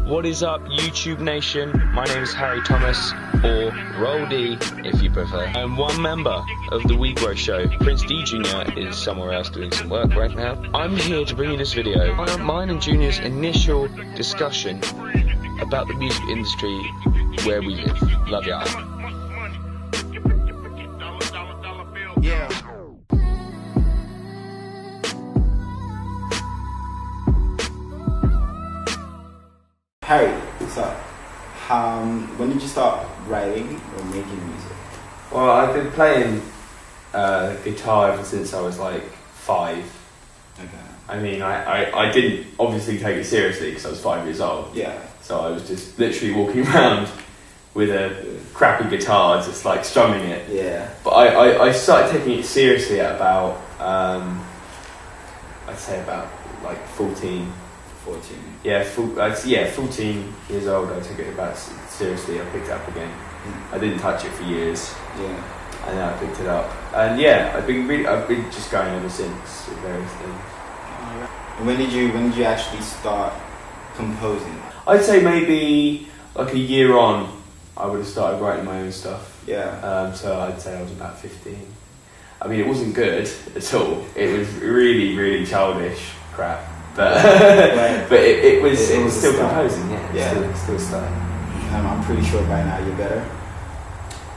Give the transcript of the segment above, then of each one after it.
What is up, YouTube Nation? My name is Harry Thomas, or Roll D if you prefer. I'm one member of the WeGrow Show. Prince D Jr. is somewhere else doing some work right now. I'm here to bring you this video. Mine and Junior's initial discussion about the music industry where we live. Love y'all. Yeah. Harry, what's up? When did you start writing or making music? Well, I've been playing guitar ever since I was like 5. Okay. I mean, I didn't obviously take it seriously because I was 5 years old. Yeah. So I was just literally walking around with a crappy guitar, just like strumming it. Yeah. But I started taking it seriously at about, I'd say about like 14. 14. Yeah, 14 years old. I took it about seriously. I picked it up again. I didn't touch it for years. Yeah. And then I picked it up, and yeah, I've been just going ever since with various things. And when did you actually start composing? I'd say maybe like a year on, I would have started writing my own stuff. Yeah. So I'd say I was about 15. I mean, it wasn't good at all. It was really, really childish crap. But but it was still composing. Yeah. Yeah. Still starting. I'm pretty sure by now you're better.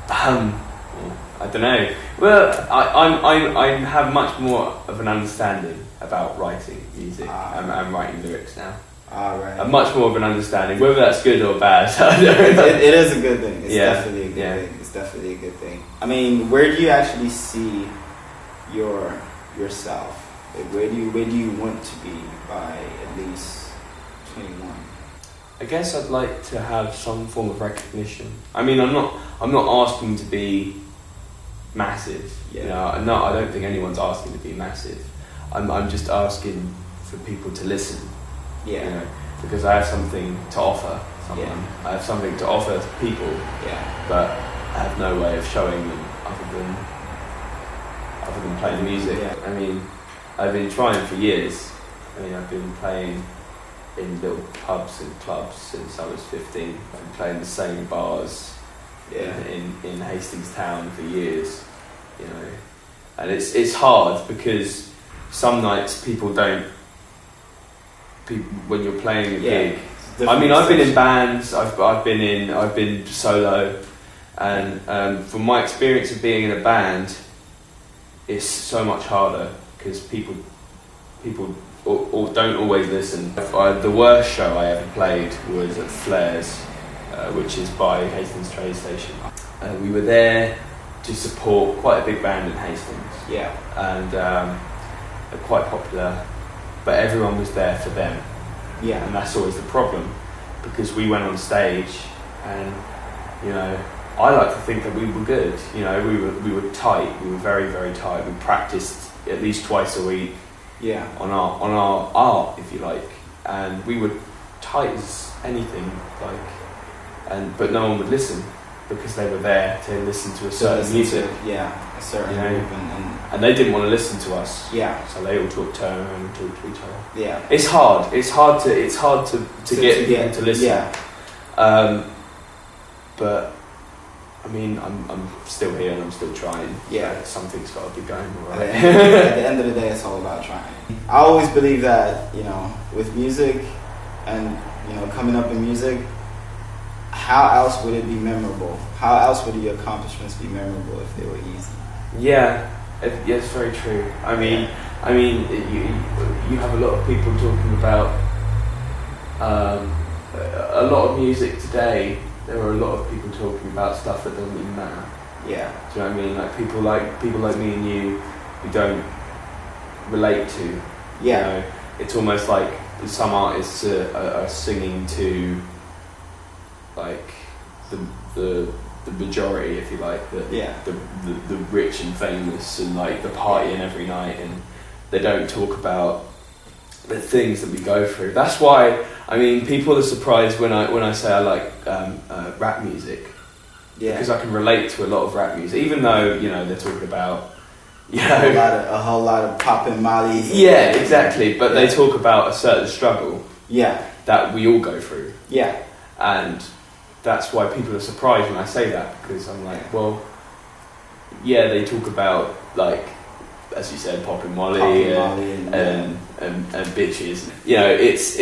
I don't know. Well, I have much more of an understanding about writing music and writing lyrics now. Right. A much more of an understanding, whether that's good or bad. I don't know. It is a good thing. It's Yeah. definitely a good Yeah. thing. It's definitely a good thing. I mean, where do you actually see yourself? Like, where do you want to be by at least 21? I guess I'd like to have some form of recognition. I mean, I'm not asking to be massive. Yeah. You know, I don't think anyone's asking to be massive. I'm just asking for people to listen. Yeah. You know, because I have something to offer someone. Yeah. I have something to offer to people. Yeah. But I have no way of showing them other than playing the music. Yeah. I mean, I've been trying for years. I mean, I've been playing in little pubs and clubs since I was 15. I've been playing the same bars in Hastings town for years, you know. And it's hard because some nights when you're playing a gig. I mean, I've been in bands, I've been solo, and from my experience of being in a band, it's so much harder because people don't always listen. The worst show I ever played was at Flares, which is by Hastings train station. We were there to support quite a big band in Hastings. Yeah. And they're quite popular, but everyone was there for them. Yeah. And that's always the problem, because we went on stage and, you know, I like to think that we were good. You know, we were tight. We were very, very tight. We practiced at least twice a week. Yeah. On our art, if you like, and we were tight as anything, but no one would listen because they were there to listen to a certain music. A certain group, and they didn't want to listen to us. Yeah. So they all turn around and talk to each other. Yeah. It's hard. It's hard to get people to listen. Yeah. But I mean, I'm still here and I'm still trying. Yeah. Something's got to be going all right. At the end of the day, it's all about trying. I always believe that, you know, with music and, you know, coming up in music, how else would it be memorable? How else would your accomplishments be memorable if they were easy? Yeah, it's very true. I mean, you have a lot of people talking about a lot of music today. There are a lot of people talking about stuff that doesn't even matter. Yeah. Do you know what I mean? Like people like me and you, we don't relate to. Yeah. You know, it's almost like some artists are singing to like the majority, if you like, the rich and famous and like the partying every night, and they don't talk about the things that we go through. That's why, I mean, people are surprised when I say I like rap music. Yeah. Because I can relate to a lot of rap music, even though, you know, they're talking about, you know, a whole lot of popping mollies. Yeah, exactly. But they talk about a certain struggle. Yeah. that we all go through. Yeah. And that's why people are surprised when I say that, because I'm like, well, yeah, they talk about, like, as you said, Pop and Molly and bitches. You know, it's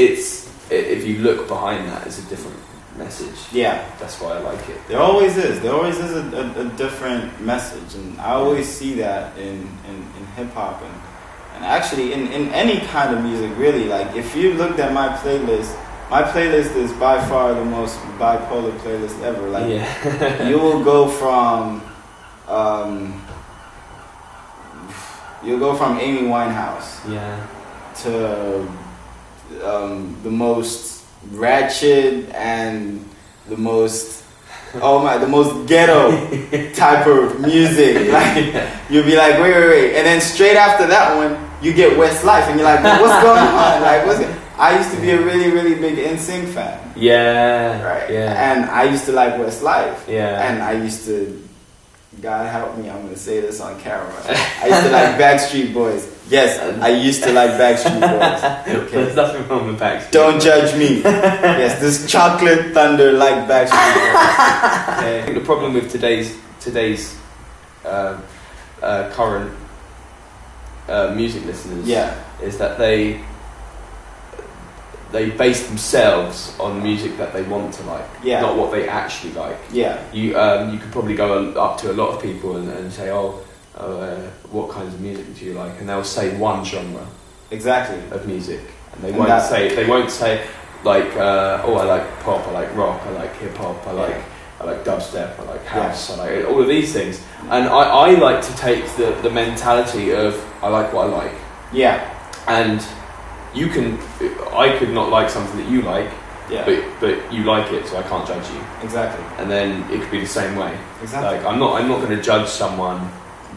if you look behind that, it's a different message. Yeah. That's why I like it. There always is. There always is a different message, and I always see that in hip hop and actually in any kind of music, really. Like, if you looked at my playlist is by far the most bipolar playlist ever. Like, you will go from Amy Winehouse to the most ratchet and the most ghetto type of music. Like, you'll be like, wait, and then straight after that one, you get Westlife, and you're like, what's going on? Like, I used to be a really, really big NSYNC fan. Yeah. Right. Yeah. And I used to like Westlife. Yeah. And I used to, God help me, I'm going to say this on camera. I used to like Backstreet Boys. Yes, I used to like Backstreet Boys. Okay. There's nothing wrong with Backstreet. Don't judge me. Yes, this chocolate thunder like Backstreet Boys. Okay. I think the problem with today's current music listeners is that they base themselves on music that they want to like, not what they actually like. Yeah. You could probably go up to a lot of people and say, what kinds of music do you like? And they'll say one genre of music, and they won't say like, I like pop, I like rock, I like hip hop, I like dubstep, I like house, I like all of these things. And I like to take the mentality of, I like what I like. Yeah. And I could not like something that you like, but you like it, so I can't judge you. Exactly. And then it could be the same way. Exactly. Like, I'm not going to judge someone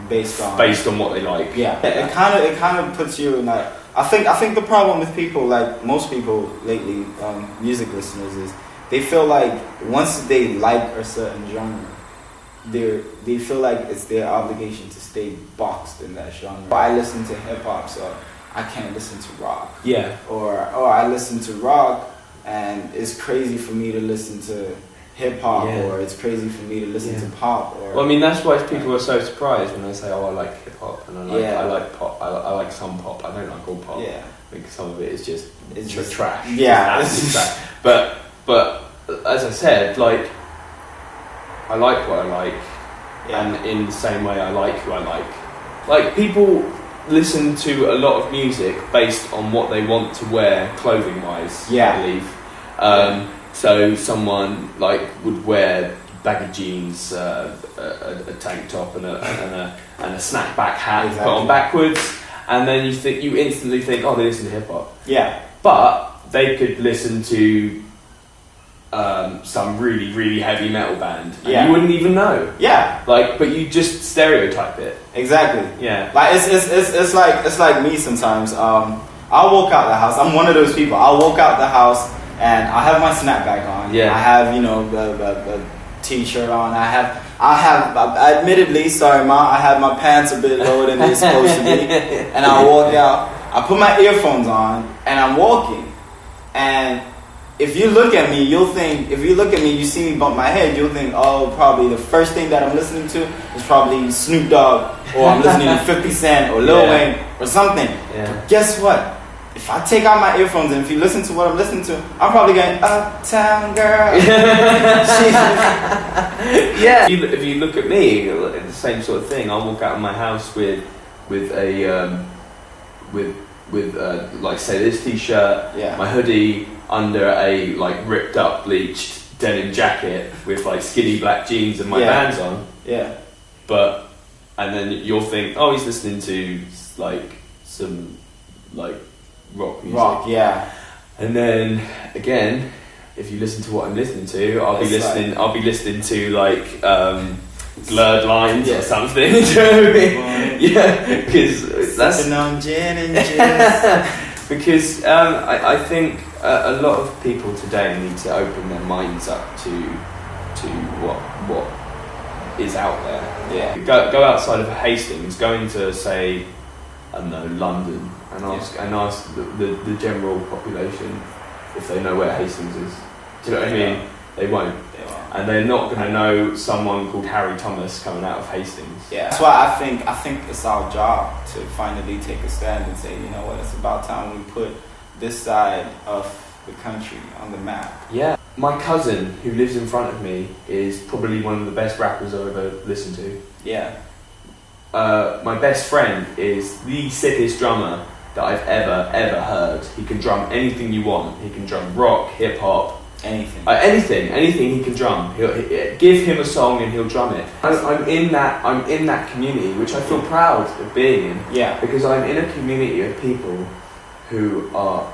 based on what they like. Yeah. It kind of puts you in that. I think the problem with people, like most people lately, music listeners, is they feel like once they like a certain genre, they feel like it's their obligation to stay boxed in that genre. I listen to hip hop, so I can't listen to rock. Yeah. Or I listen to rock, and it's crazy for me to listen to hip hop, or it's crazy for me to listen to pop. Or, well, I mean, that's why people are so surprised when I say, I like hip hop, and I like pop. I like some pop. I don't like all pop. Yeah. I think some of it is just trash. Yeah. It's trash. But as I said, like, I like what I like, and in the same way, I like who I like. Like, people listen to a lot of music based on what they want to wear clothing wise, I believe. So someone like would wear baggy jeans, a tank top and a snapback hat put on backwards, and then you instantly think, oh, they listen to hip hop. Yeah. But they could listen to some really, really heavy metal band, and you wouldn't even know. Yeah. Like, but you just stereotype it. Exactly. Yeah. Like it's like me sometimes. I'll walk out the house. I'm one of those people. I'll walk out the house and I have my snapback on. Yeah. I have the t-shirt on. I have admittedly, sorry ma, I have my pants a bit lower than they're supposed to be. And I walk out. I put my earphones on and I'm walking. And if you look at me, you see me bump my head, you'll think, oh, probably the first thing that I'm listening to is probably Snoop Dogg, or I'm listening to 50 Cent or Lil Wayne or something. Yeah. But guess what? If I take out my earphones and if you listen to what I'm listening to, I'm probably going, Uptown Girl. Yeah. If you look at me, the same sort of thing. I'll walk out of my house with like, say, this t-shirt, my hoodie, under a like ripped up bleached denim jacket with like skinny black jeans and my Vans on. Yeah. And then you'll think, oh, he's listening to like some like rock music. Rock, yeah. And then again, if you listen to what I'm listening to, I'll be listening to like Blurred Lines or something. Do you know what I mean? Yeah, because that's on gin and juice. Because I think a lot of people today need to open their minds up to what is out there. Yeah. Go outside of Hastings, go into, say, I don't know, London, and ask the general population, if they know where Hastings is. Do you know what I mean? They won't. They won't. And they're not going to know someone called Harry Thomas coming out of Hastings. Yeah. That's why I think it's our job to finally take a stand and say, you know what, it's about time we put this side of the country on the map. Yeah. My cousin, who lives in front of me, is probably one of the best rappers I've ever listened to. Yeah. My best friend is the sickest drummer that I've ever heard. He can drum anything you want. He can drum rock, hip hop, anything he can drum. He'll give him a song and he'll drum it. I'm in that community, which I feel proud of being in. Yeah. Because I'm in a community of people who are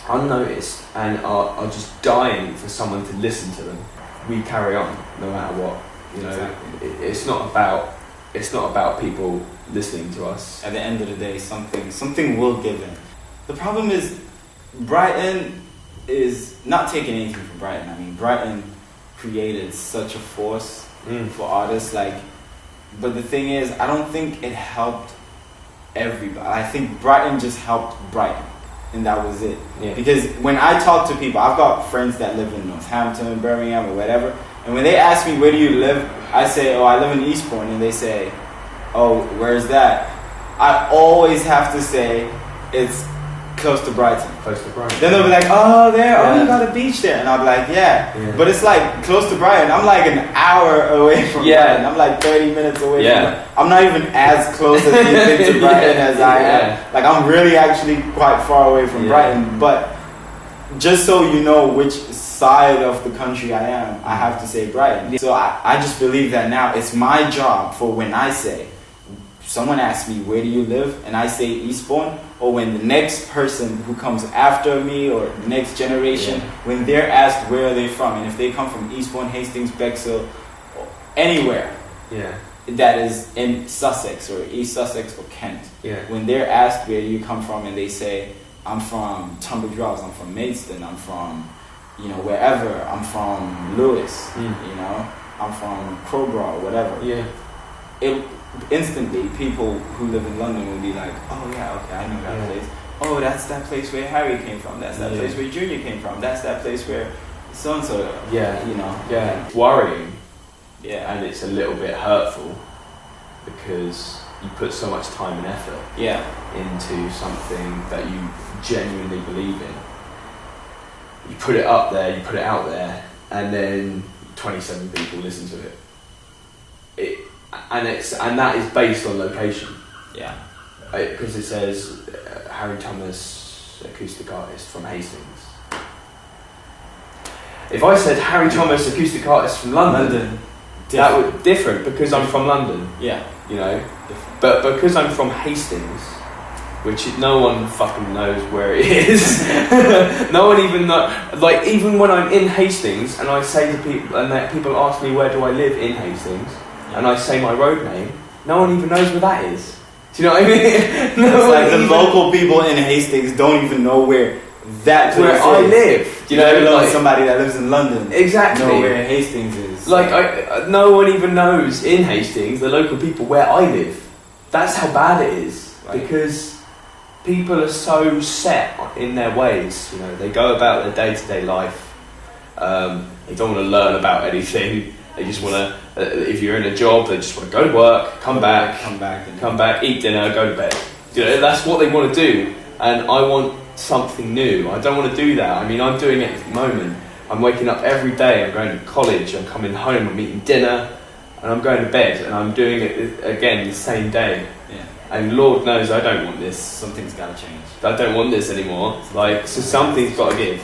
unnoticed and are just dying for someone to listen to them. We carry on no matter what. You know, exactly. It's not about people listening to us. At the end of the day, something will give in. The problem is, Brighton is not taking anything from Brighton. I mean, Brighton created such a force for artists. But the thing is, I don't think it helped everybody. I think Brighton just helped Brighton, and that was it. Yeah. Because when I talk to people, I've got friends that live in Northampton, Birmingham, or whatever, and when they ask me, where do you live? I say, oh, I live in Eastbourne, and they say, oh, where's that? I always have to say, it's close to Brighton. Close to Brighton. Then they'll be like, oh, there, oh, you got a beach there. And I'll be like, yeah. But it's like close to Brighton. I'm like an hour away from Brighton. I'm like 30 minutes away from Brighton. I'm not even as close as you think to Brighton as I am. Like, I'm really actually quite far away from Brighton. But just so you know which side of the country I am, I have to say Brighton. So I just believe that now it's my job for when I say, someone asks me, where do you live? And I say Eastbourne, or when the next person who comes after me or the next generation, when they're asked where are they from, and if they come from Eastbourne, Hastings, Bexhill, or anywhere that is in Sussex or East Sussex or Kent, when they're asked where do you come from, and they say, I'm from Tunbridge Wells, I'm from Maidstone, I'm from, you know, wherever, I'm from Lewis, you know, I'm from Crowborough, whatever. Instantly, people who live in London will be like, oh yeah, okay, I know that place. Oh, that's that place where Harry came from. That's that place where Junior came from. That's that place where so-and-so, you know. Yeah, it's worrying. Yeah. And it's a little bit hurtful because you put so much time and effort into something that you genuinely believe in. You put it up there, you put it out there, and then 27 people listen to it. And that is based on location. Yeah. Because it says Harry Thomas, acoustic artist from Hastings. If I said Harry Thomas, acoustic artist from London, that would be different because I'm from London. Yeah. You know? Different. But because I'm from Hastings, which no one fucking knows where it is. No one even knows. Like, even when I'm in Hastings and I say to people, and that people ask me where do I live in Hastings, and I say my road name, no one even knows where that is. Do you know what I mean? It's like the local people in Hastings don't even know where that place where I live. You know, like somebody that lives in London know where Hastings is. Like, no one even knows in Hastings, the local people, where I live. That's how bad it is. Right. Because people are so set in their ways. You know, they go about their day-to-day life. They don't want to learn about anything. They just want to, if you're in a job, they just want to go to work, come back, eat dinner, go to bed. You know, that's what they want to do. And I want something new. I don't want to do that. I mean, I'm doing it at the moment. I'm waking up every day, I'm going to college, I'm coming home, I'm eating dinner, and I'm going to bed, and I'm doing it again the same day. Yeah. And Lord knows I don't want this. Something's got to change. I don't want this anymore. Like, so something's got to give.